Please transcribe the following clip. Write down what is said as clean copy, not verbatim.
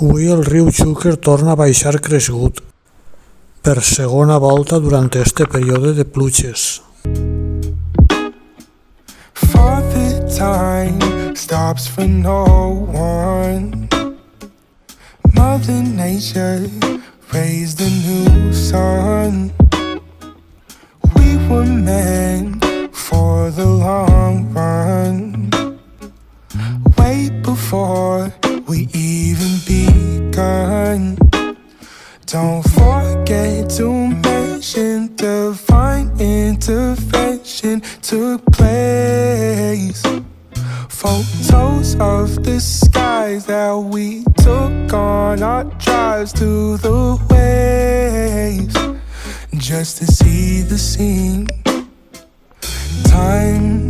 Avui el riu Xúquer torna a baixar crescut, per segona volta durant este període de pluges. Father time stops for no one. Mother Nature raised a new sun. We were meant for the long run. Way before we even begun. Don't forget to mention divine intervention took place. Photos of the skies that we took on our drives to the waves, just to see the scene. Time